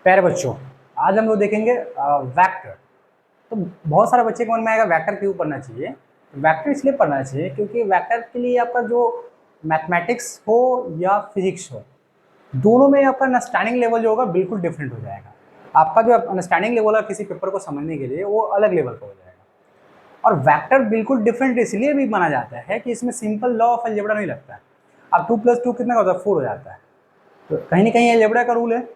प्यारे बच्चों, आज हम लोग देखेंगे वेक्टर। तो बहुत सारे बच्चे के मन में आएगा वेक्टर क्यों पढ़ना चाहिए। वेक्टर इसलिए पढ़ना चाहिए क्योंकि वेक्टर के लिए आपका जो मैथमेटिक्स हो या फिजिक्स हो, दोनों में आपका अंडरस्टैंडिंग लेवल जो होगा बिल्कुल डिफरेंट हो जाएगा। आपका जो अंडरस्टैंडिंग लेवल है किसी पेपर को समझने के लिए वो अलग लेवल का हो जाएगा। और वेक्टर बिल्कुल डिफरेंट इसलिए भी माना जाता है कि इसमें सिंपल लॉ ऑफ अलजेब्रा नहीं लगता है। अब 2 + 2 कितना होता है, 4 हो जाता है। तो कहीं ना कहीं अलजेब्रा का रूल है,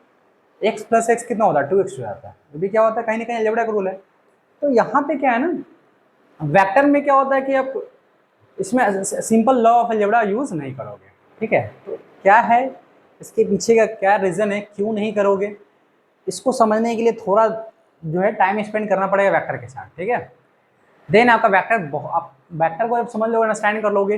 x + x कितना होता है, 2x हो जाता है। ये भी क्या होता है, कहीं ना कहीं अलजेब्रा का रूल है। तो यहाँ पे क्या है ना, वेक्टर में क्या होता है कि आप इसमें simple law of algebra use नहीं करोगे। ठीक है, तो क्या है इसके पीछे का क्या रीजन है, क्यों नहीं करोगे, इसको समझने के लिए थोड़ा जो है टाइम स्पेंड करना पड़ेगा वेक्टर के साथ। ठीक है, देन आपका वेक्टर, आप वेक्टर को जब समझ लोगे, अंडरस्टैंड कर लोगे,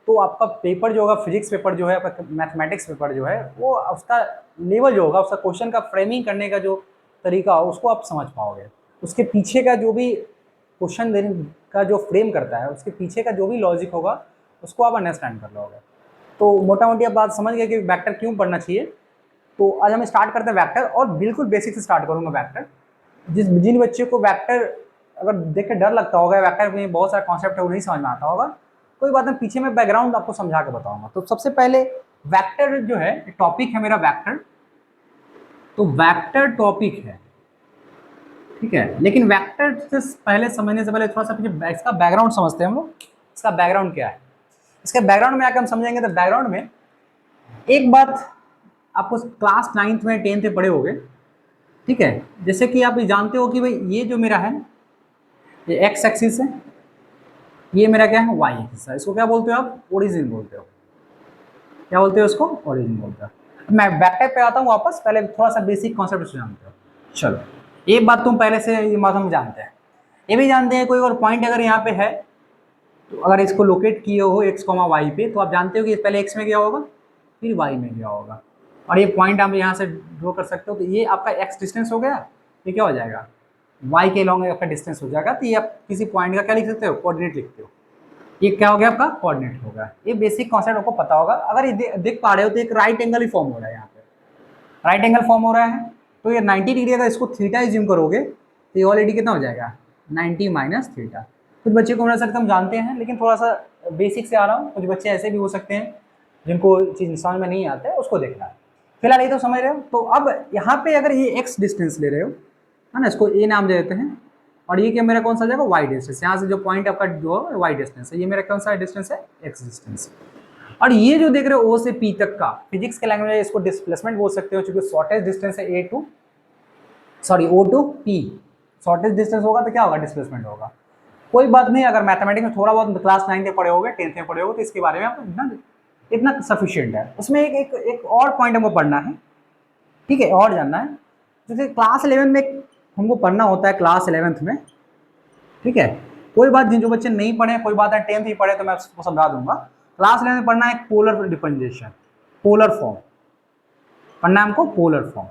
तो आपका पेपर जो होगा, फिजिक्स पेपर जो है, आपका मैथमेटिक्स पेपर जो है, वो उसका लेवल जो होगा, उसका क्वेश्चन का फ्रेमिंग करने का जो तरीका हो उसको आप समझ पाओगे। उसके पीछे का जो भी क्वेश्चन देने का जो फ्रेम करता है, उसके पीछे का जो भी लॉजिक होगा उसको आप अंडरस्टैंड कर लोगे। तो मोटा मोटी आप बात समझ गए कि वेक्टर क्यों पढ़ना चाहिए। तो आज हम स्टार्ट करते हैं वेक्टर, और बिल्कुल बेसिक से स्टार्ट करूँगा वेक्टर। जिन बच्चे को वेक्टर अगर देख के डर लगता होगा, वेक्टर में बहुत सारा कॉन्सेप्ट है वो नहीं समझ में आता होगा, कोई बात नहीं, पीछे मैं बैकग्राउंड आपको समझा के बताऊंगा। तो सबसे पहले वेक्टर जो है टॉपिक है मेरा वेक्टर। तो वेक्टर टॉपिक है, ठीक है, लेकिन वेक्टर से पहले समझने से पहले थोड़ा सा पीछे इसका बैकग्राउंड समझते हैं हम लोग। इसका बैकग्राउंड क्या है, इसके बैकग्राउंड में आकर हम समझेंगे। तो बैकग्राउंड में एक बात आपको क्लास 9th में 10th में पढ़े होगे, ठीक है। जैसे कि आप जानते हो कि भाई ये जो मेरा है, ये एक्स एक्सिस है, ये मेरा क्या है, वाई एक्सिस है। इसको क्या बोलते हो आप, ओरिजिन बोलते हो। क्या बोलते हो उसको, ओरिजिन बोलते हो। मैं वेक्टर पे आता हूँ वापस, पहले थोड़ा सा बेसिक कॉन्सेप्ट जानते हो। चलो, एक बात तुम पहले से ये बात हम जानते हैं, ये भी जानते हैं, कोई और पॉइंट अगर यहाँ पे है, तो अगर इसको लोकेट किए हो x, y पे, तो आप जानते हो कि पहले x में गया होगा फिर y में गया होगा। और ये पॉइंट आप यहाँ से ड्रॉ कर सकते हो। तो ये आपका x डिस्टेंस हो गया, ये क्या हो जाएगा, y के लॉन्ग आपका डिस्टेंस हो जाएगा। तो ये आप किसी पॉइंट का क्या लिख सकते हो, कोऑर्डिनेट लिखते हो। ये क्या हो गया, आपका कोऑर्डिनेट होगा। ये बेसिक कॉन्सेप्ट आपको पता होगा। अगर ये देख पा रहे हो तो एक राइट एंगल ही फॉर्म हो रहा है यहाँ पे, राइट एंगल फॉर्म हो रहा है। तो ये 90 डिग्री, अगर इसको थीटा ज्यूम करोगे तो ये ऑलरेडी कितना हो जाएगा, 90 माइनस थीटा। कुछ बच्चे को मेरा सर हम जानते हैं, लेकिन थोड़ा सा बेसिक से आ रहा हूँ। कुछ बच्चे ऐसे भी हो सकते हैं जिनको चीज़ समझ में नहीं आता है, उसको देखना है। फिलहाल ये तो समझ रहे हो। तो अब यहाँ पे अगर ये एक्स डिस्टेंस ले रहे हो, है ना, इसको ए नाम दे देते हैं। और ये क्या मेरा कौन सा जाएगा, वाई डिस्टेंस। यहाँ से जो पॉइंट आपका जो वाई डिस्टेंस है, ये मेरा कौन सा डिस्टेंस है, एक्स डिस्टेंस। और ये जो देख रहे हो ओ से पी तक का, फिजिक्स के लैंग्वेज में इसको डिस्प्लेसमेंट बोल सकते हो, क्योंकि शॉर्टेस्ट डिस्टेंस है O to P. Shortest distance होगा तो क्या होगा, डिस्प्लेसमेंट होगा। कोई बात नहीं, अगर मैथमेटिक्स में थोड़ा बहुत क्लास 9 में पढ़े होगे, 10th में पढ़े होगे, तो इसके बारे में आपको इतना सफिशियंट है। उसमें एक और पॉइंट हमको पढ़ना है, ठीक है, और जानना है। जैसे क्लास 11 में हमको पढ़ना होता है, क्लास 11th में, ठीक है। कोई बात नहीं, जो बच्चे नहीं पढ़े कोई बात है, 10th ही पढ़े तो मैं उसको समझा दूंगा। क्लास 11 में पढ़ना है पोलर डिफरेंशिएशन, पोलर फॉर्म पढ़ना है हमको, पोलर फॉर्म,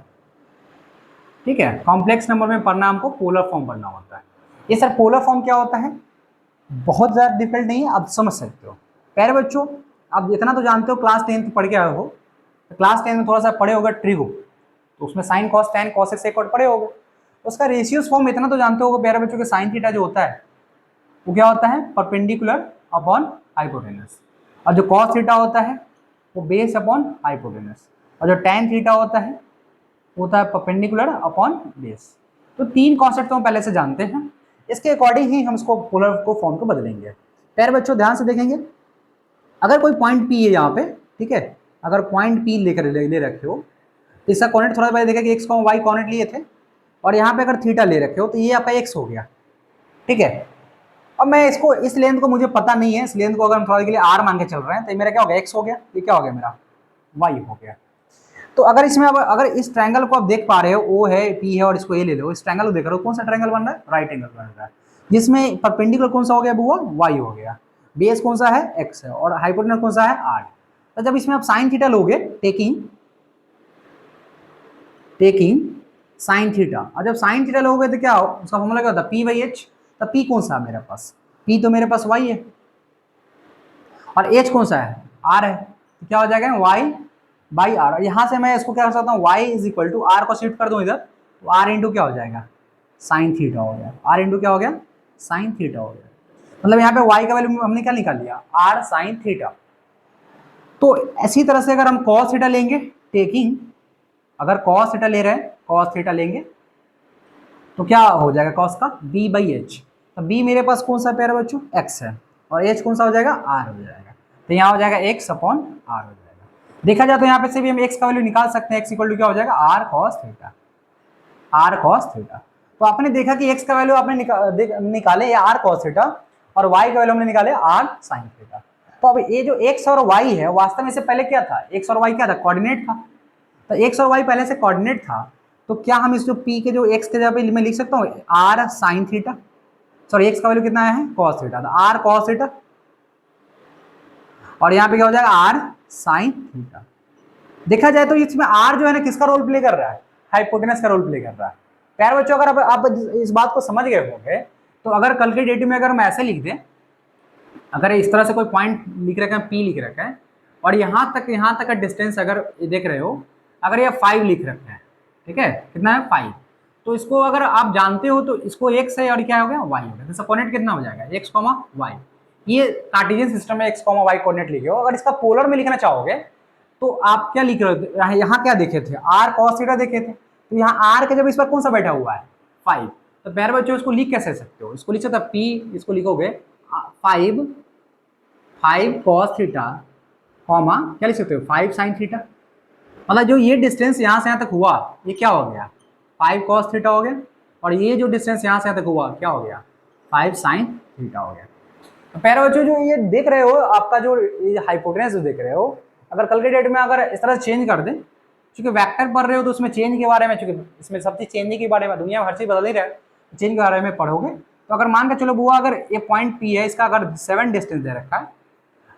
ठीक है। कॉम्प्लेक्स नंबर में पढ़ना हमको पोलर फॉर्म पढ़ना होता है। ये सर पोलर फॉर्म क्या होता है, बहुत ज़्यादा डिफिकल्ट नहीं है, आप समझ सकते हो। प्यारे बच्चों, आप इतना तो जानते हो, क्लास 10th पढ़ के आए हो, तो क्लास 10 में थोड़ा सा पढ़े होगा ट्रिगो, तो उसमें sine cos tan cos x और पढ़े होगे। उसका रेशियोज फॉर्म इतना तो जानते होगे प्यारे बच्चों के, साइन थीटा जो होता है वो क्या होता है, परपेंडिकुलर अपॉन हाइपोटेनस। और जो कॉस थीटा होता है वो बेस अपॉन हाइपोटेनस। और जो टैन थीटा होता है वो होता है परपेंडिकुलर अपॉन बेस। तो 3 कॉन्सेप्ट तो हम पहले से जानते हैं, इसके अकॉर्डिंग ही हम इसको पोलर को फॉर्म को बदलेंगे। प्यारे बच्चों ध्यान से देखेंगे, अगर कोई पॉइंट पी है यहाँ पे, ठीक है, अगर पॉइंट पी लेकर ले रखे हो, तो इसका कॉर्डिनेट थोड़ा पहले देखा कि एक्स वाई कॉर्डिनेट लिए थे, और यहाँ पे अगर थीटा ले रखे हो तो ये आपका एक्स हो गया, ठीक है। अब मैं इसको, इस लेंथ को मुझे पता नहीं है, इस लेंथ को अगर हम थोड़ा के लिए आर मान के चल रहे हैं, तो ये मेरा क्या हो गया, एक्स हो गया, ये क्या हो गया मेरा, वाई हो गया। तो अगर इसमें अब अगर इस ट्रायंगल को आप देख पा रहे हो, ओ है पी है और इसको ए ले लो, इस ट्रायंगल को देख रहे हो, कौन सा ट्रायंगल बन रहा है, राइट एंगल बन रहा है, जिसमें परपेंडिकुलर कौन सा हो गया, वो वाई हो गया, बेस कौन सा है, एक्स है, और हाइपोटेनस कौन सा है, आर। तो जब इसमें आप साइन थीटा लोगे, टेकिंग साइन थीटा, और जब साइन थीटा लोगे तो क्या हो, उसका फॉर्मूला क्या होता है, पी बाई एच। तो पी कौन सा है मेरे पास, पी तो मेरे पास वाई है, और एच कौन सा है, आर है। तो क्या हो जाएगा, वाई बाई आर। यहाँ से मैं इसको क्या कर सकता हूँ, Y is equal to R को शिफ्ट कर दूँ इधर, तो आर इंटू क्या हो जाएगा, साइन थीटा हो गया। आर इंटू क्या हो गया, साइन थीटा हो गया। मतलब यहाँ पे वाई का वैल्यू हमने क्या निकाल लिया, आर साइन थीटा। तो इसी तरह से अगर हम कॉस थीटा लेंगे, टेकिंग, अगर कॉस थीटा ले रहे हैं, कॉस थीटा लेंगे तो क्या हो जाएगा कॉस का, बी बाई एच। तो बी मेरे पास कौन सा पेयर है बच्चों, एक्स है, और एच कौन सा हो जाएगा, आर हो जाएगा। तो यहाँ हो जाएगा एक्स अपॉन आर हो जाएगा। देखा जाए तो यहाँ पे से भी हम एक्स का वैल्यू निकाल सकते हैं, एक्स इक्वल टू क्या हो जाएगा, R cos theta, R cos theta. तो आपने देखा कि एक्स का वैल्यू आपने निकाले ये आर कॉस थीटा, और वाई का वैल्यू हमने निकाले आर साइन थीटा। तो अब ये जो एक्स और वाई है वास्तव में इससे पहले क्या था, एक्स और वाई क्या था, कोऑर्डिनेट था। तो एक्स और वाई पहले से कोऑर्डिनेट था, तो क्या हम इस जो पी के जो एक्स के जगह पे मैं लिख सकता हूँ R sine theta, sorry X का वैल्यू कितना आया है, कॉस थीटा, तो आर कॉस थीटा, और यहाँ पे क्या हो जाएगा आर साइन थीटा। देखा जाए तो इसमें आर जो है ना किसका रोल प्ले कर रहा है, हाइपोटेनस का रोल प्ले कर रहा है। प्यारे बच्चों अगर आप इस बात को समझ गए होंगे, तो अगर कल के डेट में अगर हम ऐसे लिख दें, अगर इस तरह से कोई पॉइंट लिख रखा है, पी लिख रखा है, और यहाँ तक का डिस्टेंस अगर देख रहे हो, अगर ये 5 लिख रखा है, ठीक है, कितना है 5, तो इसको अगर आप जानते हो तो इसको एक्स है और क्या हो गया वाई हो गया, तो कोऑर्डिनेट कितना हो जाएगा, एक्स कॉमा वाई। ये कार्टेशियन सिस्टम में एक्स कॉमा वाई कोऑर्डिनेट लिखे हो। अगर इसका पोलर में लिखना चाहोगे तो आप क्या लिख रहे हो, यहाँ क्या देखे थे, आर कॉस थीटा देखे थे, तो यहाँ आर के जब इस पर कौन सा बैठा हुआ है 5, तो प्यारे बच्चों इसको लिख कैसे सकते हो, इसको लिख सकते पी, इसको लिखोगे 5 कॉस थीटा कॉमा क्या लिख सकते हो 5 साइन थीटा। मतलब जो ये डिस्टेंस यहाँ से यहाँ तक हुआ ये क्या हो गया 5 कॉस थीटा हो गया, और ये जो डिस्टेंस यहाँ से यहाँ तक हुआ क्या हो गया 5 साइन थीटा हो गया। तो प्यारे बच्चों जो ये देख रहे हो आपका जो ये हाइपोटेनस जो देख रहे हो, अगर कल के डेट में अगर इस तरह से चेंज कर दें, क्योंकि वेक्टर पढ़ रहे हो तो उसमें चेंज के बारे में, चूंकि इसमें सब चीज चेंजिंग के बारे में, दुनिया में हर चीज बदल ही रहा है, चेंज के बारे में पढ़ोगे। तो अगर मान के चलो बुआ अगर ये पॉइंट पी है, इसका अगर 7 डिस्टेंस दे रखा है,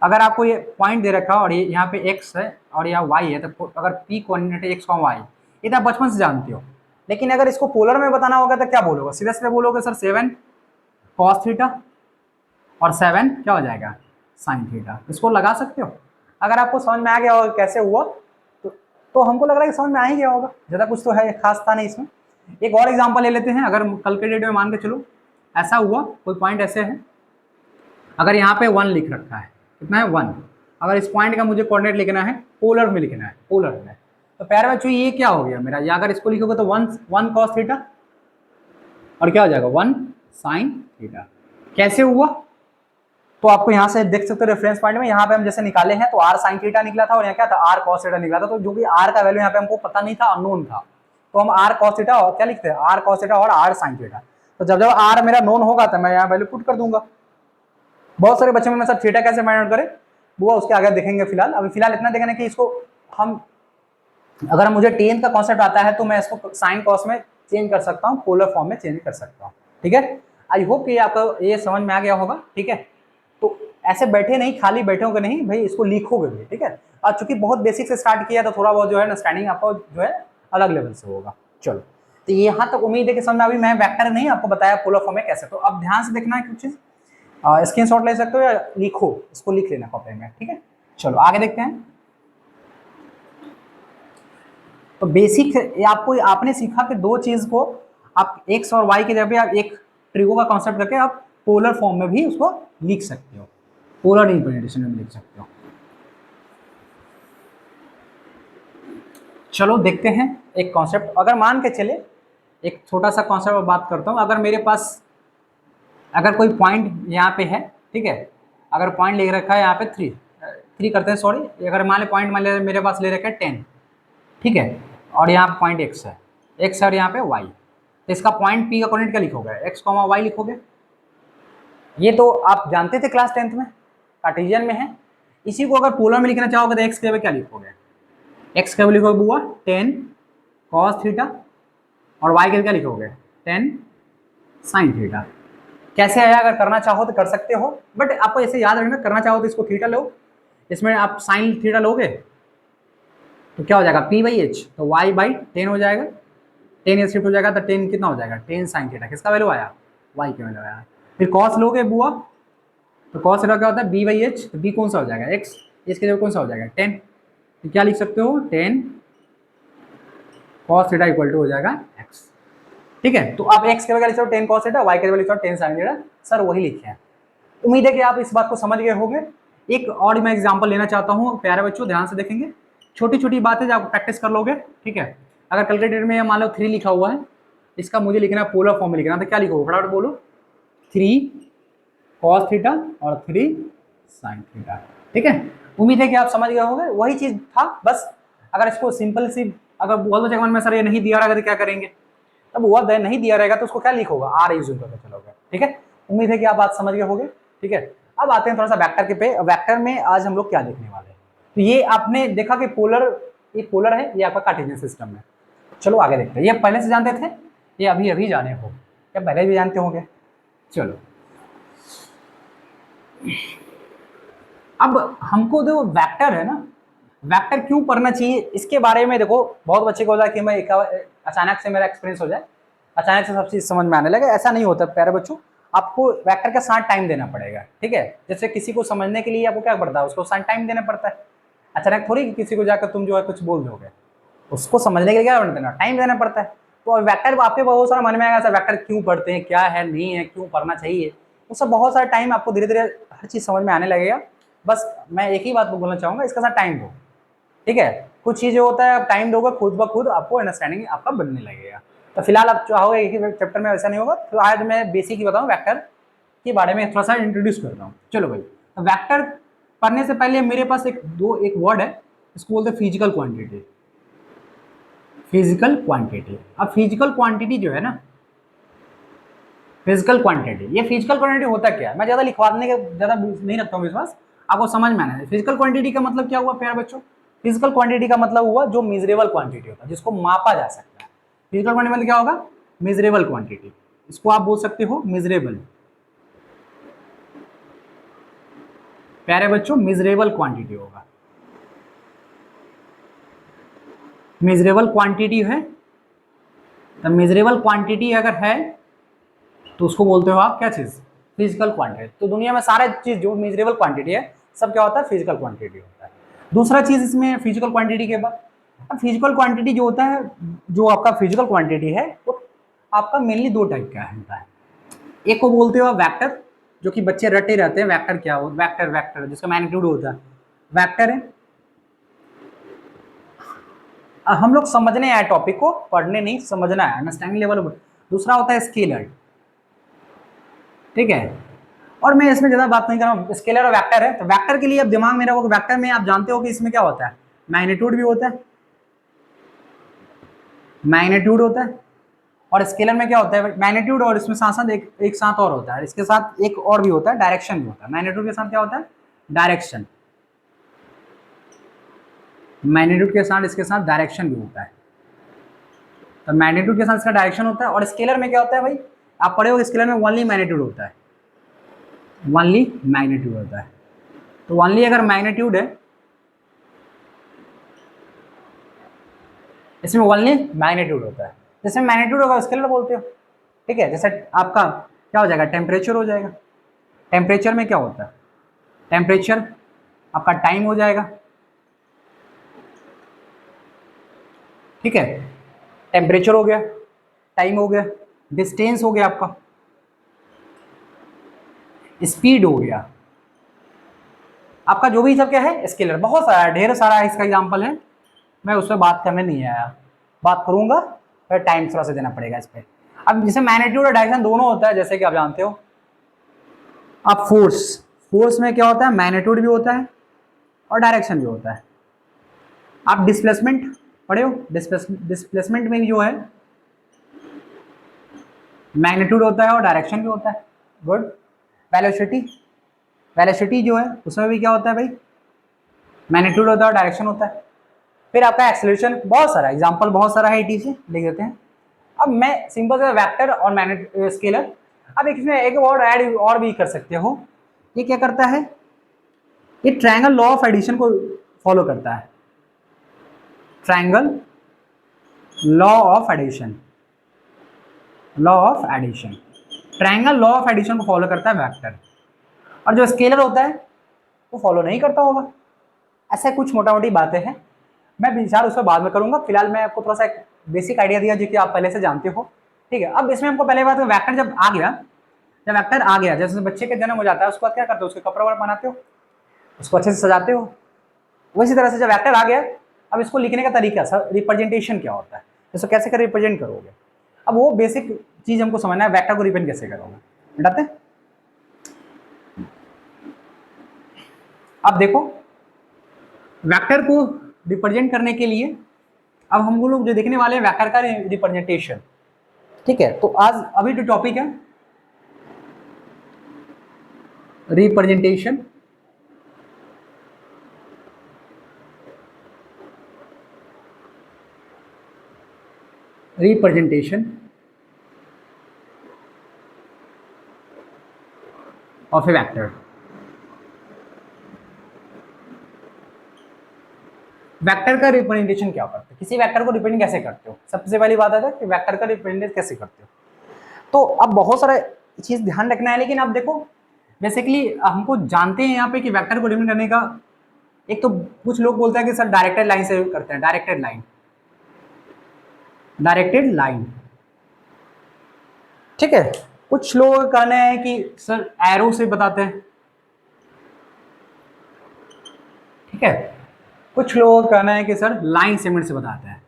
अगर आपको ये पॉइंट दे रखा है और ये यहाँ पे x है और यहाँ y है, तो अगर p कोऑर्डिनेट है x कॉमा y, ये तो आप बचपन से जानते हो। लेकिन अगर इसको पोलर में बताना होगा तो क्या बोलोगे, सीधा सीधा बोलोगे सर 7 कॉस थीटा और 7 क्या हो जाएगा साइन थीटा। इसको लगा सकते हो। अगर आपको समझ में आ गया होगा कैसे हुआ तो हमको लग रहा है कि समझ में आ ही गया होगा, ज़्यादा कुछ तो है खास था नहीं इसमें। एक और एग्जाम्पल ले लेते हैं। अगर कल के डेट में मान के चलो ऐसा हुआ, कोई पॉइंट ऐसे है, अगर यहाँ पे 1 लिख रखा है, कितना है 1, अगर इस पॉइंट का मुझे कोऑर्डिनेट लिखना है, पोलर में लिखना है, पोलर में, तो प्यारे बच्चों ये क्या हो गया मेरा, या अगर इसको लिखोगे तो 1 कॉस थीटा और क्या हो जाएगा 1 साइन थीटा। कैसे हुआ, तो आपको यहाँ से देख सकते हो रेफरेंस पॉइंट में, यहाँ पे हम जैसे निकाले हैं तो आर साइन थीटा निकला था और यहाँ क्या था आर कॉस थीटा निकला था। तो जो कि आर का वैल्यू यहाँ पे हमको पता नहीं था, अननोन था, तो हम आर कॉस थीटा और क्या लिखते हैं आर कॉस थीटा और आर साइन थीटा। तो जब जब आर मेरा नोन होगा तो मैं यहाँ वैल्यू पुट कर दूंगा। बहुत सारे बच्चों में सर थीटा कैसे फाइंड आउट करें वो उसके आगे देखेंगे। फिलहाल अभी फिलहाल इतना देखना कि इसको हम, अगर मुझे टेन का कॉन्सेप्ट आता है तो मैं इसको साइन कॉस में चेंज कर सकता हूँ, पोलर फॉर्म में चेंज कर सकता हूँ। ठीक है, आई होप कि आपको ये समझ में आ गया होगा। ठीक है, तो ऐसे बैठे नहीं, खाली बैठोगे नहीं भाई, इसको लिखोगे भी। ठीक है, और चूंकि बहुत बेसिक से स्टार्ट किया तो थोड़ा बहुत जो है ना स्टैंडिंग आपको जो है अलग लेवल से होगा। चलो, तो यहाँ तक उम्मीद है कि समझ में। अभी मैं वेक्टर नहीं आपको बताया पोलर फॉर्म में कैसे, तो अब ध्यान से देखना है कुछ चीज़, स्क्रीनशॉट ले सकते हो या लिखो, इसको लिख लेना कॉपी में। ठीक है, चलो आगे देखते हैं। तो बेसिक आपको आपने सीखा कि दो चीज को आप एक्स और वाई के जगह पे आप एक ट्रिगो का कॉन्सेप्ट करके आप पोलर फॉर्म में भी उसको लिख सकते हो, पोलर रिप्रेजेंटेशन में लिख सकते हो। चलो देखते हैं एक कॉन्सेप्ट। अगर मान के चले, एक छोटा सा कॉन्सेप्ट बात करता हूँ। अगर मेरे पास अगर कोई पॉइंट यहाँ पे है, ठीक है, अगर पॉइंट ले रखा है यहाँ पे 3 करते हैं, सॉरी, अगर मान ले पॉइंट मान ले मेरे पास ले रखा है 10, ठीक है, और यहाँ पे पॉइंट एक्स है, एक्स और यहाँ पे वाई, तो इसका पॉइंट पी का कोऑर्डिनेट क्या लिखोगे, एक्स कॉमा वाई लिखोगे। ये तो आप जानते थे क्लास 10th में, कार्टेशियन में है। इसी को अगर पोलर में लिखना चाहोगे तो एक्स के जगह क्या लिखोगे, एक्स के जगह लिखोगे बुआ 10 कॉस थीटा, और वाई के क्या लिखोगे 10 साइन थीटा। कैसे आया, अगर करना चाहो तो कर सकते हो, बट आपको ऐसे याद रखना, करना चाहो तो इसको थीटा लो, इसमें आप साइन थीटा लोगे तो क्या हो जाएगा पी बाई एच, तो वाई बाई 10 हो जाएगा, 10 शिफ्ट हो जाएगा तो 10 कितना हो जाएगा 10 साइन थीटा। किसका वैल्यू आया, वाई का वैल्यू आया। फिर कॉस लोगे बुआ, तो कॉस थीटा क्या होता है बी बाई एच, तो बी कौन सा हो जाएगा एक्स, इसके जगह कौन सा हो जाएगा 10, तो क्या लिख सकते हो, 10 cos थीटा इक्वल टू हो जाएगा x। ठीक है, तो आप x के जगह लिख सकते हो 10 cos थीटा, y के जगह लिख सकते हो 10 sin थीटा। सर वही लिखे हैं। उम्मीद है कि आप इस बात को समझ गए होंगे। एक और मैं एग्जांपल लेना चाहता हूं, प्यारे बच्चों ध्यान से देखेंगे। छोटी छोटी बातें जब आप प्रैक्टिस कर लोगे, ठीक है। अगर कैलकुलेटर में मान लो 3 लिखा हुआ है, इसका मुझे लिखना है पोलर फॉर्म में लिखना, तो क्या लिखोगे, फटाफट बोलो। 3 cos थीटा और 3 sin थीटा। ठीक है, उम्मीद है कि आप समझ गए होंगे। वही चीज था, बस अगर इसको सिंपल सी अगर बोल दो में सर ये नहीं दिया रहेगा तो क्या करेंगे, तब वह नहीं दिया रहेगा तो उसको क्या लिखोगा, आर यूज करके चलोगे। ठीक है, उम्मीद है कि आप बात समझ गए होंगे। ठीक है, अब आते हैं थोड़ा सा वेक्टर के पे। वेक्टर में आज हम लोग क्या देखने वाले हैं, तो ये आपने देखा कि पोलर, ये पोलर है, ये आपका कार्टेशियन सिस्टम है। चलो आगे देखते हैं। ये पहले से जानते थे, ये अभी अभी जाने हो, या पहले भी जानते होंगे। चलो अब हमको जो वेक्टर है ना, वेक्टर क्यों पढ़ना चाहिए इसके बारे में देखो। बहुत बच्चे को होता है कि मैं अचानक से मेरा एक्सपीरियंस हो जाए, अचानक से सब चीज समझ में आने लगे, ऐसा नहीं होता प्यारे बच्चों। आपको वेक्टर का साथ टाइम देना पड़ेगा। ठीक है, जैसे किसी को समझने के लिए आपको क्या पड़ता है, उसको साथ टाइम देना पड़ता है। अचानक थोड़ी किसी को जाकर तुम जो है कुछ बोल दोगे, उसको समझने के लिए क्या देना, टाइम देना पड़ता है। तो वेक्टर आपके बहुत सारा मन में आएगा, वेक्टर क्यों पढ़ते हैं, क्या है नहीं है, क्यों पढ़ना चाहिए, वो सब बहुत सारा टाइम आपको धीरे धीरे हर चीज समझ में आने लगेगा। बस मैं एक ही बात बोलना चाहूंगा, इसका साथ टाइम दो। ठीक है, कुछ चीजें होता है आप टाइम दोगे, खुद ब खुद आपको अंडरस्टैंडिंग आपका बनने लगेगा। तो फिलहाल आप चाहोगे एक ही चैप्टर में, ऐसा नहीं होगा। तो आज मैं बेसिक ही बताऊँ वेक्टर के बारे में, थोड़ा सा इंट्रोड्यूस करता हूँ। चलो भाई, तो वेक्टर पढ़ने से पहले मेरे पास एक वर्ड है, इसको बोलते हैं फिजिकल क्वांटिटी। फिजिकल क्वांटिटी, अब फिजिकल क्वांटिटी जो है ना, फिजिकल क्वांटिटी, ये फिजिकल क्वांटिटी होता क्या है, मैं ज्यादा लिखवाने का ज्यादा नहीं रखता हूँ विश्वास, आपको समझ में आना है। फिजिकल क्वांटिटी का मतलब क्या हुआ प्यारे बच्चों, फिजिकल क्वांटिटी का मतलब हुआ जो मेजरेबल क्वांटिटी होता है, जिसको मापा जा सकता है। फिजिकल क्वांटिटी मतलब क्या होगा, मेजरेबल क्वांटिटी, इसको आप बोल सकते हो मेजरेबल। प्यारे बच्चों मेजरेबल क्वांटिटी होगा, मेजरेबल क्वांटिटी है। तो मेजरेबल क्वांटिटी अगर है तो उसको बोलते हो आप क्या चीज, फिजिकल क्वांटिटी। तो दुनिया में सारे चीज जो मेजरेबल क्वांटिटी है सब क्या होता है, फिजिकल क्वांटिटी होता है। दूसरा चीज इसमें फिजिकल क्वांटिटी के बाद, अब फिजिकल क्वांटिटी जो होता है, जो आपका फिजिकल क्वांटिटी है वो आपका मेनली दो टाइप का होता है। एक को बोलते हो वेक्टर, जो कि बच्चे रटे रहते हैं, वेक्टर क्या हो, वेक्टर वेक्टर जिसका मैग्नीट्यूड होता है, वेक्टर है। हम लोग समझने आए टॉपिक को, पढ़ने नहीं, समझना है, अंडरस्टैंडिंग लेवल। दूसरा होता है स्केलर। ठीक है, और मैं इसमें ज्यादा बात नहीं कर रहा हूँ, स्केलर और वेक्टर है। तो वेक्टर के लिए अब दिमाग में रखो, वेक्टर में आप जानते हो कि इसमें क्या होता है, मैग्नीट्यूड भी होता है, मैग्नीट्यूड होता है। और स्केलर में क्या होता है, मैग्नीट्यूड और इसमें साथ साथ एक साथ और होता है, इसके साथ एक और भी होता है, डायरेक्शन भी होता है। मैग्नीट्यूड के साथ क्या होता है, डायरेक्शन, मैग्नीट्यूड के साथ इसके साथ डायरेक्शन भी होता है। तो मैग्नीट्यूड के साथ इसका डायरेक्शन होता है। और स्केलर में क्या होता है भाई, आप पढ़े हो स्केलर में ओनली मैग्नीट्यूड होता है, ओनली मैग्नीट्यूड होता है। तो ओनली अगर मैग्नीट्यूड है, इसमें ओनली मैग्नीट्यूड होता है। जैसे मैग्नीट्यूड होगा स्केलर बोलते हो। ठीक है, जैसे आपका क्या हो जाएगा, टेम्परेचर हो जाएगा। टेम्परेचर में क्या होता है, टेम्परेचर आपका टाइम हो जाएगा। ठीक है, टेम्परेचर हो गया, टाइम हो गया, डिस्टेंस हो गया, आपका स्पीड हो गया, आपका जो भी सब क्या है स्केलर। बहुत सारा ढेर सारा इसका एग्जांपल है, मैं उस पर बात करने नहीं आया, बात करूंगा पर टाइम थोड़ा सा देना पड़ेगा इस पर। अब जैसे मैग्नीट्यूड और डायरेक्शन दोनों होता है, जैसे कि आप जानते हो। अब फोर्स, फोर्स में क्या होता है, मैग्नीट्यूड भी होता है और डायरेक्शन भी होता है। आप डिस्प्लेसमेंट पढ़े हो, डिस्प्लेसमेंट में भी जो है मैग्नीट्यूड होता है और डायरेक्शन भी होता है। गुड। वेलोसिटी, वेलोसिटी जो है उसमें भी क्या होता है भाई, मैग्नीट्यूड होता है और डायरेक्शन होता है। फिर आपका एक्सेलरेशन, बहुत सारा एग्जांपल, बहुत सारा है, इटी से लिख देते हैं। अब मैं सिंपल से वेक्टर और स्केलर, अब इसमें एक वर्ड ऐड और भी कर सकते हो। ये क्या करता है, ये ट्रायंगल लॉ ऑफ एडिशन को फॉलो करता है, triangle law of addition, law of addition, triangle law of addition को फॉलो करता है वेक्टर। और जो स्केलर होता है वो फॉलो नहीं करता होगा। ऐसे कुछ मोटा मोटी बातें हैं, मैं विचार उस पर बाद में करूंगा। फिलहाल मैं आपको थोड़ा सा एक बेसिक आइडिया दिया जो कि आप पहले से जानते हो, ठीक है। अब इसमें हमको पहले बात वेक्टर जब आ गया, जब वेक्टर आ गया, जैसे बच्चे का जन्म हो जाता है उसके बाद क्या करते हो, उसके कपड़ा वपड़ा बनाते हो, उसको अच्छे से सजाते हो। वैसी तरह से जब वेक्टर आ गया, अब इसको लिखने का तरीका सर, रिप्रेजेंटेशन क्या होता है, इसको कैसे कर रिप्रेजेंट करोगे, अब वो बेसिक चीज हमको समझना है, वेक्टर को रिप्रेजेंट कैसे करोगे। बताते हैं। अब देखो वेक्टर को रिप्रेजेंट करने के लिए अब हम लोग जो देखने वाले हैं वेक्टर का रिप्रेजेंटेशन, ठीक है। तो आज अभी जो टॉपिक है representation, representation of A vector. Vector का रिप्रेजेंटेशन क्या करते हो, किसी वेक्टर को रिप्रेजेंट कैसे करते हो, सबसे पहली बात आता है कि वेक्टर का रिप्रेजेंट कैसे करते हो। तो अब बहुत सारा चीज ध्यान रखना है, लेकिन अब देखो बेसिकली हमको जानते हैं यहाँ पे कि वेक्टर को रिप्रेजेंट करने का, एक तो कुछ लोग बोलते हैं कि सर डायरेक्टेड लाइन से करते हैं, डायरेक्टेड लाइन, डायरेक्टेड लाइन, ठीक है। कुछ लोग कहना है कि सर एरो से बताते हैं, ठीक है। कुछ लोगों का कहना है कि सर लाइन सेगमेंट से बताते हैं।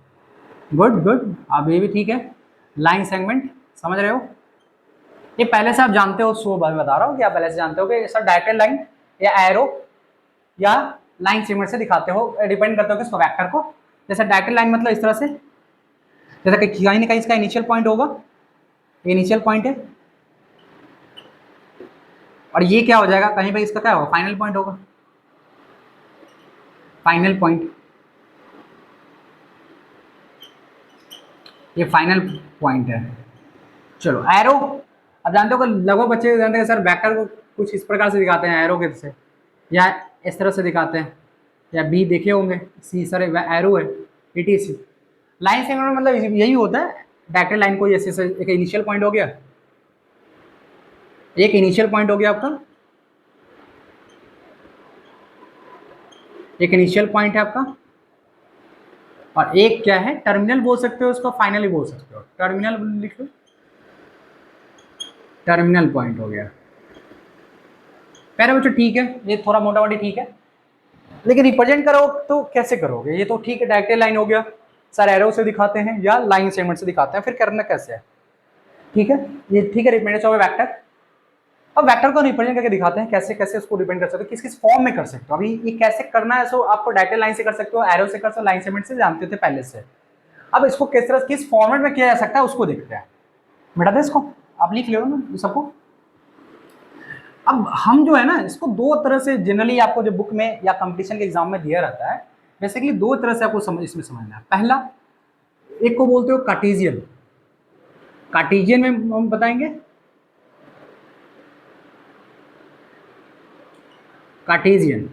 गुड गुड, अब ये भी ठीक है, लाइन सेगमेंट समझ रहे हो, ये पहले से आप जानते हो, सो बार बता रहा हूँ कि आप पहले से जानते हो कि सर डायरेक्टेड लाइन या एरो या लाइन सेगमेंट से दिखाते हो, डिपेंड करते हो किसको, वेक्टर को। जैसे डायरेक्टेड लाइन मतलब इस तरह से, जैसा कि कहीं ना कहीं इसका इनिशियल पॉइंट होगा, ये इनिशियल पॉइंट है, और ये क्या हो जाएगा, कहीं पे इसका क्या होगा, फाइनल पॉइंट होगा, फाइनल पॉइंट, ये फाइनल पॉइंट है। चलो एरो, अब जानते हो कि लगभग बच्चे जानते हैं सर वेक्टर को कुछ इस प्रकार से दिखाते हैं, एरो के से, या इस तरह से दिखाते हैं, या बी देखे होंगे, सी सर एरो है, ETC। लाइन सेगमेंट मतलब यही होता है, डायरेक्टेड लाइन को ऐसे एक इनिशियल पॉइंट हो गया, एक इनिशियल पॉइंट हो गया आपका, एक इनिशियल पॉइंट है आपका, और एक क्या है टर्मिनल बोल सकते हो उसको, फाइनली बोल सकते हो, टर्मिनल लिख लो, टर्मिनल पॉइंट हो गया। पहले बच्चों ठीक है, ये थोड़ा मोटा मोटी ठीक है, लेकिन रिप्रेजेंट करो तो कैसे करोगे, ये तो ठीक है डायरेक्टेड लाइन हो गया, सर एरो से दिखाते हैं या लाइन सेगमेंट से दिखाते हैं, फिर करना कैसे है, ठीक है। ये ठीक है, रिप्रेजेंट ऑफ वेक्टर। अब वेक्टर को रिप्रेजेंट करके दिखाते हैं कैसे कैसे उसको रिप्रेजेंट कर सकते हो, किस किस फॉर्म में कर सकते हो। अभी ये कैसे करना है, सो आपको डायरेक्टेड लाइन से कर सकते हो, एरो से कर सकते हो, लाइन सेगमेंट से जानते थे पहले से। अब इसको किस तरह किस फॉर्मेट में किया जा सकता है उसको देखते हैं। बेटा दे इसको, आप लिख लो ना सबको। अब हम जो है ना इसको दो तरह से जनरली आपको जो बुक में या कंपटीशन के एग्जाम में दिया रहता है, बेसिकली दो तरह से आपको इसमें समझना है। पहला, एक को बोलते हो कार्टेशियन, कार्टेशियन में हम बताएंगे, कार्टेशियन।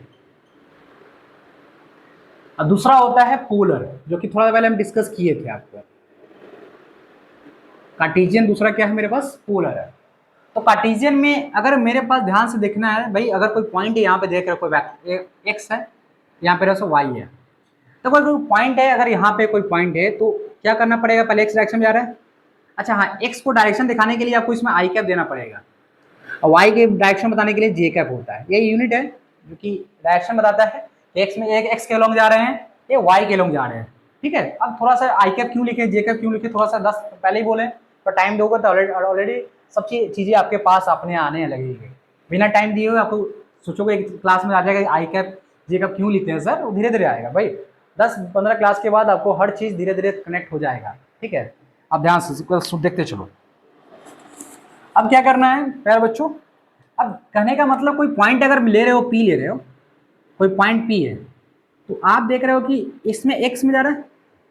और दूसरा होता है पोलर, जो कि थोड़ा पहले हम डिस्कस किए थे आपको। कार्टेशियन दूसरा क्या है मेरे पास, पोलर है। तो कार्टेशियन में अगर मेरे पास ध्यान से देखना है भाई, अगर कोई पॉइंट है यहाँ पे देख रहे हो, कोई एक्स है, यहाँ पे रहो वाई है, तो कोई पॉइंट है, अगर यहाँ पे कोई पॉइंट है तो क्या करना पड़ेगा, पहले एक्स डायरेक्शन में जा रहा है, अच्छा हाँ, एक्स को डायरेक्शन दिखाने के लिए आपको इसमें आई कैप देना पड़ेगा, और वाई के डायरेक्शन बताने के लिए जे कैप होता है। ये यूनिट है जो कि डायरेक्शन बताता है, एक्स में एक एक्स के लॉन्ग जा रहे हैं, ये वाई के लॉन्ग जा रहे हैं, ठीक है। अब थोड़ा सा आई कैप क्यों लिखे, जे कैप क्यों लिखे, थोड़ा सा 10 पहले ही बोले, तो टाइम दोगे तो ऑलरेडी सब चीज़ें आपके पास अपने आने लगेगी। बिना टाइम दिए हुए आपको सोचोगे क्लास में आ जाएगा आई कैप जे कैप क्यों लिखते हैं सर, वो धीरे धीरे आएगा भाई, 10-15 क्लास के बाद आपको हर चीज़ धीरे धीरे कनेक्ट हो जाएगा, ठीक है। आप ध्यान से देखते चलो। अब क्या करना है प्यारे बच्चों, अब कहने का मतलब कोई पॉइंट अगर ले रहे हो, पी ले रहे हो, कोई पॉइंट पी है, तो आप देख रहे हो कि इसमें एक्स में जा रहा है,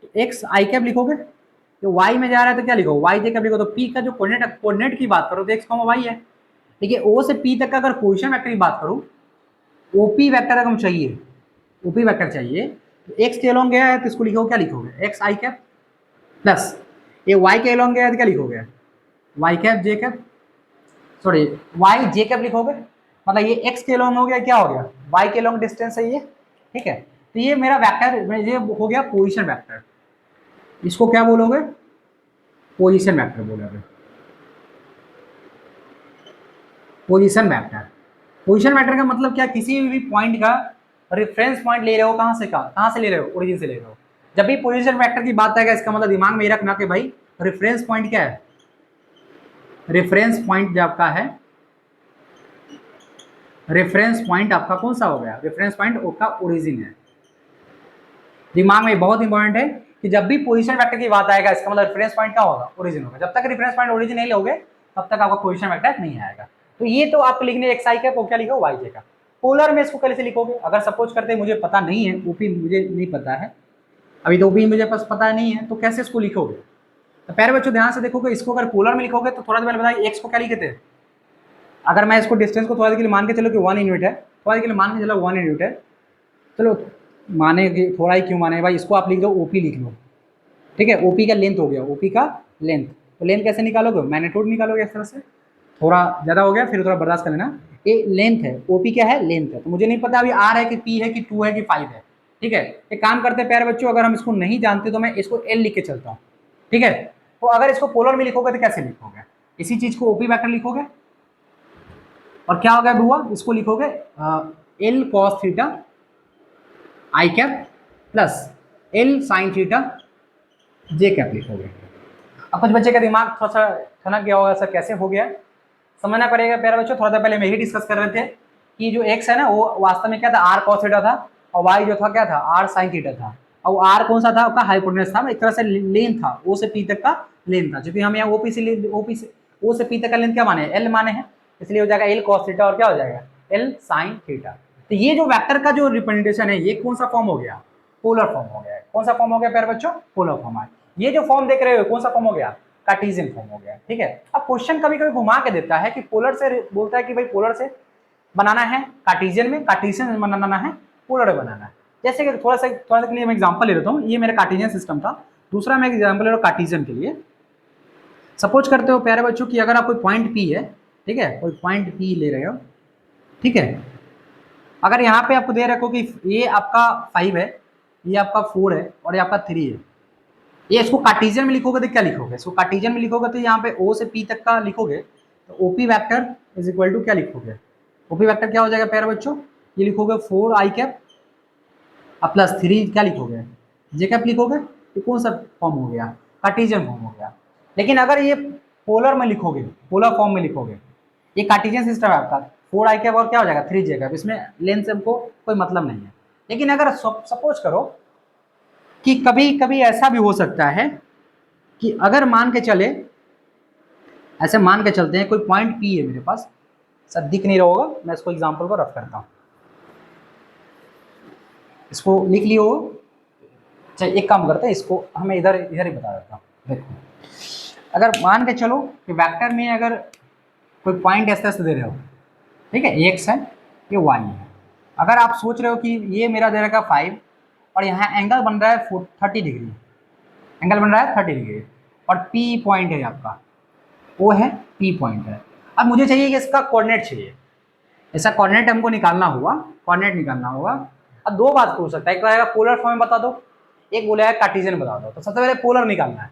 तो एक्स आई कैप लिखोगे, तो वाई में जा रहा है तो क्या लिखो, वाई जे कैप लिखो। तो पी का जो कोऑर्डिनेट की बात करो तो एक्स कॉमा वाई है, ठीक है। ओ से पी तक का अगर पोजिशन वेक्टर की बात करूँ, ओपी वेक्टर अगर हम चाहिए, ओपी वेक्टर चाहिए, तो एक्स के अलोंग गया है तो इसको लिखोगे, क्या लिखोगे, एक्स आई कैप प्लस ये वाई के अलोंग गया है तो क्या लिखोगे, वाई कैप जे कैप, सॉरी वाई जे कैप लिखोगे, मतलब ये एक्स के लॉन्ग हो गया, क्या हो गया, वाई के लॉन्ग डिस्टेंस है ये, ठीक है। तो ये मेरा वेक्टर, ये हो गया पोजीशन वेक्टर। इसको क्या बोलोगे? पोजीशन वेक्टर बोलोगे, पोजीशन वेक्टर। पोजीशन वेक्टर का मतलब क्या? किसी भी पॉइंट का रेफरेंस पॉइंट ले रहे हो, कहाँ से ले रहे हो? ओरिजिन से ले रहे हो। जब भी पोजीशन वेक्टर की बात आएगा, इसका मतलब दिमाग में ये रखना कि भाई रेफरेंस पॉइंट क्या है? रेफरेंस पॉइंट जो आपका है, रेफरेंस पॉइंट आपका कौन सा हो गया? रेफरेंस पॉइंट आपका ओरिजिन है। दिमाग में बहुत इंपॉर्टेंट है कि जब भी पोजीशन वेक्टर की बात आएगा, इसका मतलब रेफरेंस पॉइंट क्या होगा? ओरिजिन होगा। जब तक रेफरेंस पॉइंट ओरिजिन नहीं लोगे तब तक आपका पोजीशन वेक्टर नहीं आएगा। तो ये तो आपको लिखने एक्स आई का, क्या लिखो? वाई जे का। पोलर में इसको कैसे लिखोगे? अगर सपोज करते मुझे पता नहीं है, ओपी मुझे नहीं पता है, अभी तो ओपी मुझे पास पता नहीं है, तो कैसे इसको लिखोगे? तो प्यारे बच्चों ध्यान से देखोगे, इसको अगर पोलर में लिखोगे तो थोड़ा सा पहले बताइए एक्स को क्या लिखते थे? अगर मैं इसको डिस्टेंस को थोड़ा देर के लिए मान के चलो कि 1 यूनिट है, थोड़ा देर के लिए मान के चलो 1 यूनिट है, चलो माने कि थोड़ा ही क्यों माने भाई, इसको आप लिख दो ओपी लिख लो, ठीक है? ओपी का लेंथ हो गया, ओपी का लेंथ। तो लेंथ कैसे निकालोगे? मैग्नीट्यूड निकालोगे इस तरह से। थोड़ा ज़्यादा हो गया, फिर थोड़ा बर्दाश्त कर लेना। ये लेंथ है, ओपी क्या है? लेंथ है। तो मुझे नहीं पता अभी आर है कि पी है कि 2 है कि 5 है, ठीक है? एक काम करते हैं प्यारे बच्चों, अगर हम इसको नहीं जानते तो मैं इसको एल लिख के चलता हूँ, ठीक है? तो अगर इसको पोलर में लिखोगे तो कैसे लिखोगे? इसी चीज़ को ओपी वेक्टर लिखोगे, और क्या हो गया बुआ? इसको लिखोगे L cos theta i cap plus L sine theta j cap लिखोगे। अब कुछ बच्चे का दिमाग थोड़ा सा ठनक गया होगा, सर कैसे हो गया? समझना पड़ेगा प्यारे बच्चों। थोड़ा सा पहले मैं ही डिस्कस कर रहे थे कि जो एक्स है ना, वो वास्तव में क्या था? आर कॉस थीटा था, और वाई जो था क्या था? आर साइन थीटा था। और आर कौन सा था? आपका हाइपोटेनस था, एक तरह से लेंथ था, ओ से पी तक का लेंथ था। क्योंकि हम यहाँ ओपी से ओ से पी तक का लेंथ क्या माने? एल माने हैं, इसलिए हो जाएगा एल कॉस थीटा, और क्या हो जाएगा? L sine theta. तो ये जो वेक्टर का जो रिप्रेजेंटेशन है, ये कौन सा फॉर्म हो गया? पोलर फॉर्म हो गया। कौन सा फॉर्म हो गया प्यारे बच्चों? पोलर फॉर्म है। ये जो फॉर्म देख रहे हो कौन सा फॉर्म हो गया? कार्टेशियन फॉर्म हो गया, ठीक है? अब क्वेश्चन कभी कभी घुमा के देता है कि पोलर से बोलता है कि भाई पोलर से बनाना है कार्टेशियन में, कार्टेशियन बनाना है, पोलर बनाना है। जैसे कि थोड़ा सा के लिए मैं एग्जांपल ले लेता हूँ। ये मेरा कार्टेशियन सिस्टम था, दूसरा मैं एग्जांपल ले रहा हूँ कार्टेशियन के लिए। सपोज करते हो प्यारे बच्चों कि अगर आप कोई पॉइंट पी है, ठीक है, कोई पॉइंट पी ले रहे हो, ठीक है? अगर यहाँ पे आपको दे रखो कि ये आपका 5 है, ये आपका 4 है, और ये आपका 3 है, ये इसको कार्टेशियन में लिखोगे तो क्या लिखोगे? इसको कार्टेशियन में लिखोगे तो यहाँ पे ओ से पी तक का लिखोगे, तो OP vector is equal to क्या लिखोगे? ओपी वेक्टर क्या हो जाएगा प्यारे बच्चों? ये लिखोगे 4 आई कैप प्लस 3 क्या लिखोगे? जे कैप लिखोगे। ये कौन सा फॉर्म हो गया? कार्टेशियन फॉर्म हो गया। लेकिन अगर ये पोलर में लिखोगे, पोलर फॉर्म में लिखोगे, ये कार्टेशियन सिस्टम है आपका, 4 आई कैप और क्या हो जाएगा? 3 जे कैप। इसमें लेंथ से हमको कोई मतलब नहीं है। लेकिन अगर सपोज करो कि कभी कभी ऐसा भी हो सकता है कि अगर मान के चले, ऐसे मान के चलते हैं कोई पॉइंट पी है मेरे पास, सर दिख नहीं रहा होगा, मैं इसको एग्जांपल को रफ करता हूँ, इसको लिख लियो। चलिए एक काम करते हैं, इसको हमें इधर इधर ही बता देता हूँ। देखो, अगर मान के चलो कि वेक्टर में अगर कोई पॉइंट ऐसे ऐसे दे रहे हो, ठीक है, एक्स है, ये वाई है। अगर आप सोच रहे हो कि ये मेरा दे रखा 5 और यहाँ एंगल बन रहा है 30 डिग्री, एंगल बन रहा है 30 डिग्री, और पी पॉइंट है आपका, वो है पी पॉइंट है। अब मुझे चाहिए कि इसका कोऑर्डिनेट चाहिए, ऐसा कोऑर्डिनेट हमको निकालना होगा, कोऑर्डिनेट निकालना होगा। अब दो बात पूछ सकता है, एक तो पोलर फॉर्म में बता दो, एक बोला है कार्टेशियन बता दो। तो सबसे पहले पोलर निकालना है।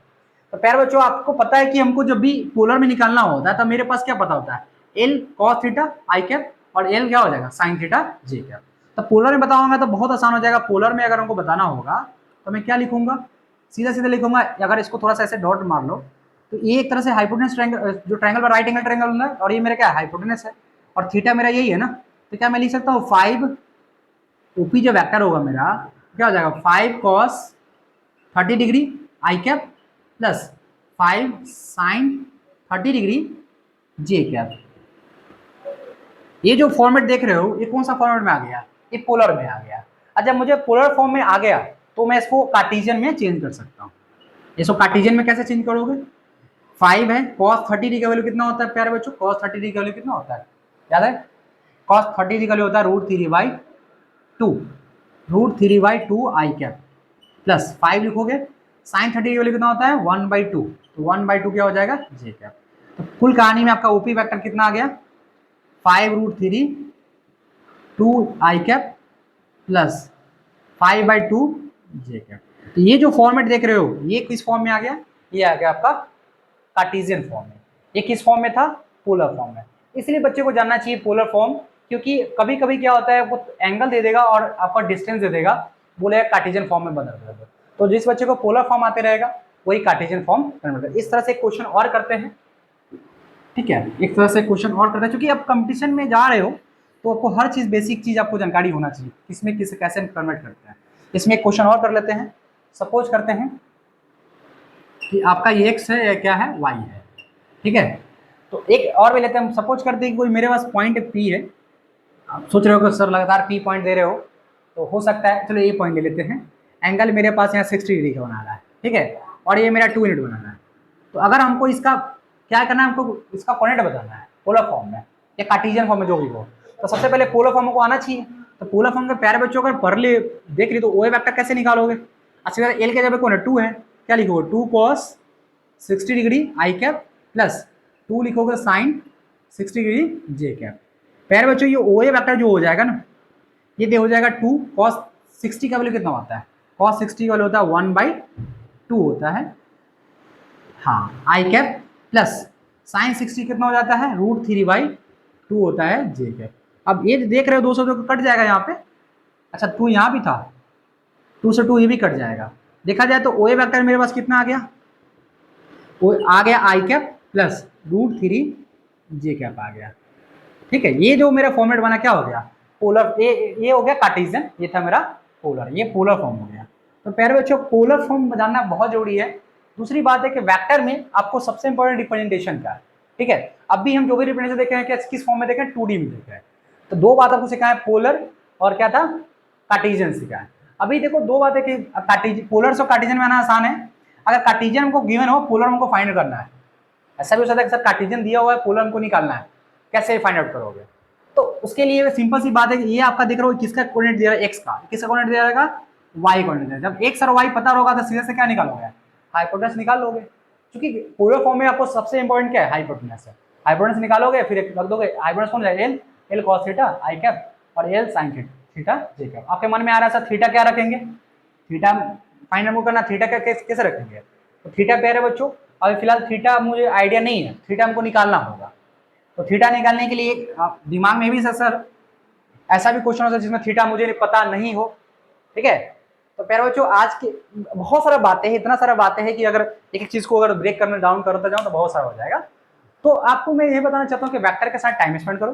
तो प्यारे बच्चों आपको पता है कि हमको जब भी पोलर में निकालना होता है तो मेरे पास क्या पता होता है? L cos theta i cap और एल क्या हो जाएगा? Sign theta j cap. तो पोलर में बताऊंगा तो बहुत आसान हो जाएगा। पोलर में अगर हमको बताना होगा तो मैं क्या लिखूंगा? सीधा सीधा लिखूंगा। अगर इसको थोड़ा सा ऐसे डॉट मार लो तो ये एक तरह से हाइपोटेनस ट्रायंगल, जो ट्रायंगल पर राइट एंगल ट्रायंगल होता है, और ये मेरा क्या है? हाइपोटेनस है, और थीटा मेरा यही है ना। तो क्या मैं लिख सकता हूँ 5 ओपी जो वेक्टर होगा मेरा क्या हो जाएगा? 5 cos 30 degree I cap plus 5 sine 30 degree J cap. ये जो फॉर्मेट देख रहे हो ये कौन सा फॉर्मेट में आ गया? ये पोलर में आ गया। अच्छा, मुझे पोलर फॉर्म में आ गया तो मैं इसको कार्टेशियन में चेंज कर सकता हूँ। इसको कार्टेशियन में कैसे चेंज करोगे? 5 है, cos 30 डिग्री का वैल्यू कितना होता है प्यारे बच्चों? cos 30 डिग्री का वैल्यू कितना होता है याद है? cos 30 डिग्री का वैल्यू होता है √3/2, √3/2 आई कैप प्लस 5 लिखोगे। sin 30 की वैल्यू कितना होता है? 1/2, तो 1/2 क्या हो जाएगा? जे कैप। तो कुल कहानी में आपका ओपी वेक्टर कितना आ गया? 5 √3 2 आई कैप प्लस 5/2 जे कैप। तो ये जो फॉर्मेट देख रहे हो ये किस फॉर्म में आ गया, ये आ गया आपका कार्टेशियन फॉर्म में। ये किस फॉर्म में था, पोलर फॉर्म में। इसलिए बच्चे को जानना चाहिए पोलर फॉर्म, क्योंकि कभी कभी क्या होता है वो एंगल दे देगा और आपका डिस्टेंस दे देगा, बोलेगा कार्टेशियन फॉर्म में बदल देगा। तो जिस बच्चे को पोलर फॉर्म आते रहेगा वही कार्टेशियन फॉर्म कन्वर्ट करेगा। इस तरह से क्वेश्चन और करते हैं, ठीक है, एक तरह से क्वेश्चन और करते हैं, क्योंकि आप कंपटीशन में जा रहे हो तो आपको हर चीज़ बेसिक चीज़ आपको जानकारी होना चाहिए, किसमें किस कैसे कन्वर्ट करते हैं। इसमें एक क्वेश्चन और कर लेते हैं। सपोज करते हैं कि आपका ये एक्स है या क्या है, वाई है, ठीक है। तो एक और भी लेते हैं, हम सपोज करते हैं कि कोई मेरे पास पॉइंट पी है। आप सोच रहे हो कि सर लगातार पी पॉइंट दे रहे हो, तो हो सकता है, चलो ये पॉइंट ले लेते हैं। एंगल मेरे पास यहाँ 60 डिग्री का बना रहा है, ठीक है, और ये मेरा 2 यूनिट बनाना है। तो अगर हमको इसका क्या करना है, हमको इसका कोऑर्डिनेट बताना है पोलर फॉर्म में या कार्टेशियन फॉर्म में, जो भी हो। तो सबसे पहले पोलर फॉर्म को आना चाहिए। तो पोलर फॉर्म के प्यारे बच्चों अगर पढ़ ले देख ली तो ओ वेक्टर कैसे निकालोगे। अच्छा, एल के जगह कौन है, 2 है, क्या लिखोगे, 2 cos 60 degree I cap plus 2 लिखोगे साइन 60 डिग्री जे कैप। प्यारे बच्चों ये ओ वेक्टर जो हो जाएगा ना, ये हो जाएगा 2 cos 60 का वैल्यू कितना होता है, cos 60 का वैल्यू होता है 1/2 होता है, हाँ, आई कैप प्लस साइन 60 कितना हो जाता है, √3/2 होता है जे कैप। अब ये देख रहे हो 200 जो कट जाएगा यहाँ पे, अच्छा 2 यहाँ भी था, 2 से 2 ये भी कट जाएगा। देखा जाए तो ओ ए वेक्टर मेरे पास कितना आ गया, वो आ गया आई कैप प्लस √3 जे कैप आ गया, ठीक है। ये जो मेरा फॉर्मेट बना क्या हो गया, पोलर, ये हो गया कार्टेशियन, ये था मेरा पोलर, ये पोलर फॉर्म हो गया। तो प्यारे बच्चों पोलर फॉर्म जानना बहुत जरूरी है। दूसरी बात है कि वेक्टर में आपको सबसे इंपॉर्टेंट रिप्रेजेंटेशन क्या है, ठीक है। अब भी हम जो भी रिप्रेजेंटेशन देखे हैं, क्या किस फॉर्म में देखे हैं, 2D में देखे हैं। तो 2 बात आपको सिखाया, पोलर और क्या था, कार्टेशियन सिखाया। अभी देखो 2 बातें कि कार्टेशियन, पोलर और कार्टेशियन में आना आसान है। अगर कार्टेशियन हमको गिवन हो, पोलर हमको फाइंड करना है। ऐसा भी हो सकता है कि सर कार्टेशियन दिया हुआ है, पोलर हमको निकालना है, कैसे फाइंड आउट करोगे। तो उसके लिए सिंपल सी बात है कि ये आपका देख रहे हो किसका कोऑर्डिनेट दिया है, एक्स का, किसका कोऑर्डिनेट दिया रहेगा, वाई कोऑर्डिनेट। जब एक्स और वाई पता होगा तो सीधे से क्या निकालोगे, हाइपोटेनस निकाल लोगे। क्योंकि पोलर फॉर्म में आपको सबसे इंपॉर्टेंट क्या है, हाइपोटेनस है। हाइपोटेनस निकालोगे, फिर रख दोगे हाइपोटेनस कौन है, L, L cos theta i cap और L sin theta j cap. आपके मन में आ रहा है सर थीटा क्या रखेंगे, थीटा फाइंड हमको करना, थीटा क्या कैसे रखेंगे। तो थीटा प्यारे है बच्चों, अभी फिलहाल थीटा मुझे आइडिया नहीं है, थीटा हमको निकालना होगा। तो थीटा निकालने के लिए दिमाग में भी सर ऐसा भी क्वेश्चन होता है जिसमें थीटा मुझे पता नहीं हो, ठीक है। तो प्यारे बच्चों आज के बहुत सारा बातें हैं, इतना सारा बातें हैं कि अगर एक एक चीज को अगर ब्रेक करना डाउन करता जाऊं तो बहुत सारा हो जाएगा। तो आपको मैं ये बताना चाहता हूँ कि वेक्टर के साथ टाइम स्पेंड करो,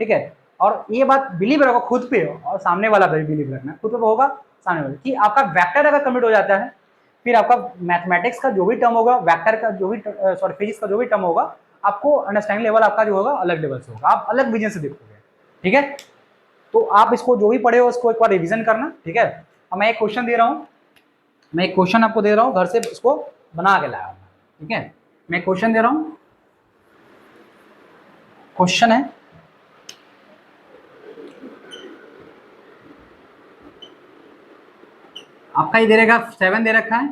ठीक है। और ये बात बिलीव रखो खुद पे और सामने वाला भी बिलीव रखना, खुद पे होगा सामने वाला, कि आपका वेक्टर अगर कमिट हो जाता है, फिर आपका मैथमेटिक्स का जो भी टर्म होगा, वेक्टर का जो भी सॉरी फिजिक्स का जो भी टर्म होगा, आपको अंडरस्टैंडिंग लेवल आपका जो होगा अलग लेवल से होगा, आप अलग विजन से देखोगे, ठीक है। तो आप इसको जो भी पढ़े हो उसको एक बार रिविजन करना, ठीक है। अब मैं एक क्वेश्चन दे रहा हूँ, मैं एक क्वेश्चन आपको दे रहा हूँ, घर से इसको बना के लाया, ठीक है। मैं क्वेश्चन दे रहा हूँ, क्वेश्चन है आपका ये दे रहेगा 7 दे रखा है,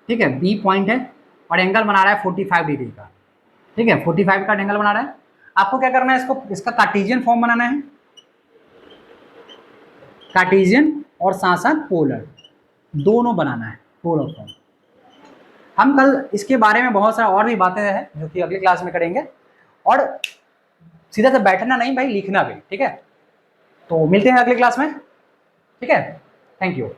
ठीक है, बी पॉइंट है और एंगल बना रहा है 45 डिग्री का, ठीक है, 45 का एंगल बना रहा है। आपको क्या करना है, इसको इसका कार्टेशियन फॉर्म बनाना है, कार्टेशियन और साथ साथ पोलर दोनों बनाना है, पोलर फॉर्म। हम कल इसके बारे में बहुत सारा और भी बातें हैं जो कि अगली क्लास में करेंगे, और सीधा से बैठना नहीं भाई, लिखना भी, ठीक है। तो मिलते हैं अगली क्लास में, ठीक है, थैंक यू।